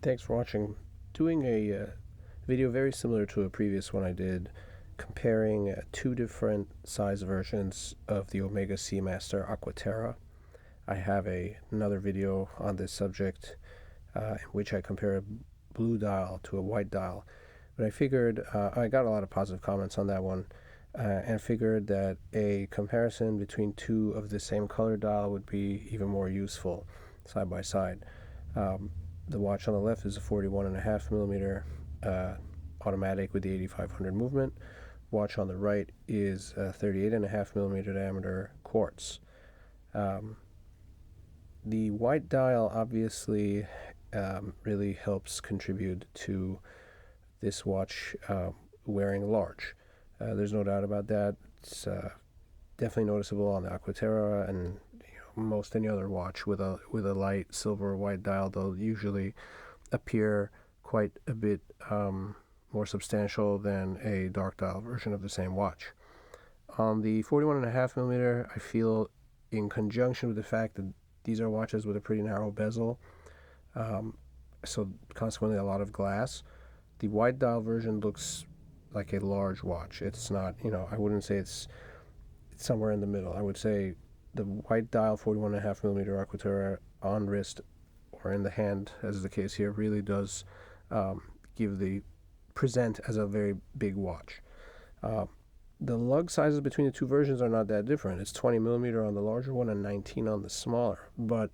Thanks for watching. Doing a video very similar to a previous one I did, comparing two different size versions of the Omega Seamaster Aqua Terra. I have another video on this subject in which I compare a blue dial to a white dial. But I figured, I got a lot of positive comments on that one, and figured that a comparison between two of the same color dial would be even more useful side by side. The watch on the left is a 41.5 millimeter automatic with the 8500 movement. Watch on the right is a 38.5 millimeter diameter quartz. The white dial obviously really helps contribute to this watch wearing large. There's no doubt about that. It's definitely noticeable on the Aqua Terra, and most any other watch with a light silver or white dial, they'll usually appear quite a bit more substantial than a dark dial version of the same watch. On the 41.5 millimeter, I feel, in conjunction with the fact that these are watches with a pretty narrow bezel, so consequently a lot of glass, the white dial version looks like a large watch. It's not, I wouldn't say it's somewhere in the middle. I would say the white dial 41.5 millimeter Aqua Terra on wrist or in the hand, as is the case here, really does present as a very big watch. The lug sizes between the two versions are not that different. It's 20 millimeter on the larger one and 19 on the smaller. But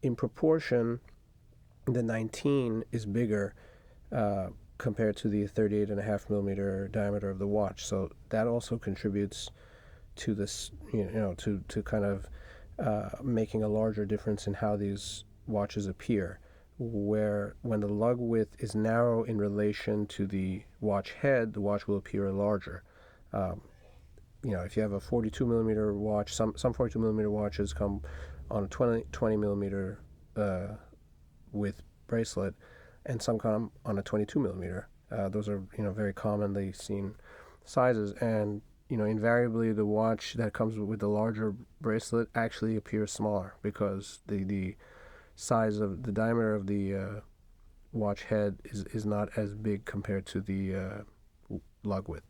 in proportion, the 19 is bigger compared to the 38.5 millimeter diameter of the watch. So that also contributes to this, to kind of making a larger difference in how these watches appear, where when the lug width is narrow in relation to the watch head, the watch will appear larger. If you have a 42 millimeter watch, some 42 millimeter watches come on a 20 millimeter width bracelet, and some come on a 22 millimeter. Those are very commonly seen sizes, and invariably the watch that comes with the larger bracelet actually appears smaller because the size of the diameter of the watch head is not as big compared to the lug width.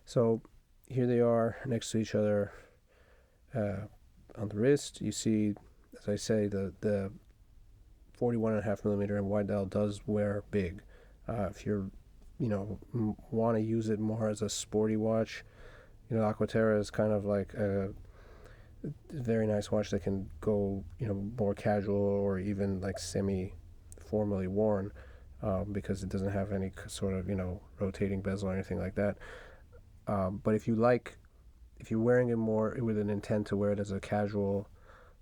So here they are next to each other on the wrist. You see, as I say, the 41.5 millimeter and white dial does wear big. If you're want to use it more as a sporty watch, Aqua Terra is kind of like a very nice watch that can go more casual or even like semi-formally worn, because it doesn't have any sort of rotating bezel or anything like that. But if you're wearing it more with an intent to wear it as a casual,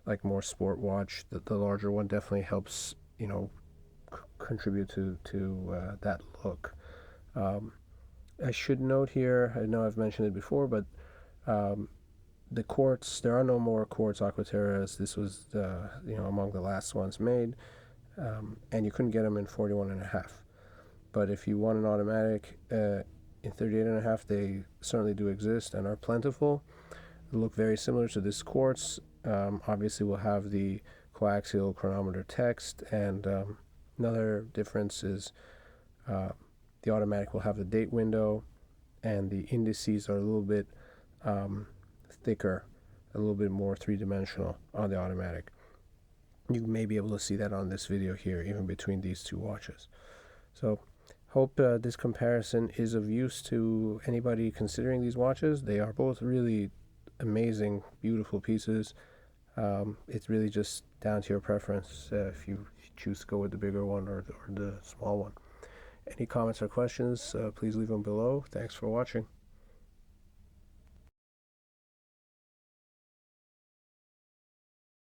like more sport watch, the larger one definitely helps contribute to that look. I should note here, I know I've mentioned it before, but the quartz, there are no more quartz Aqua Terras. This was among the last ones made, and you couldn't get them in 41.5. But if you want an automatic in 38.5, they certainly do exist and are plentiful. They look very similar to this quartz. Obviously we'll have the coaxial chronometer text, and another difference is the automatic will have the date window, and the indices are a little bit thicker, a little bit more three-dimensional on the automatic. You may be able to see that on this video here, even between these two watches. So hope this comparison is of use to anybody considering these watches. They are both really amazing, beautiful pieces. It's really just down to your preference if you choose to go with the bigger one or the small one. Any comments or questions, please leave them below. Thanks for watching.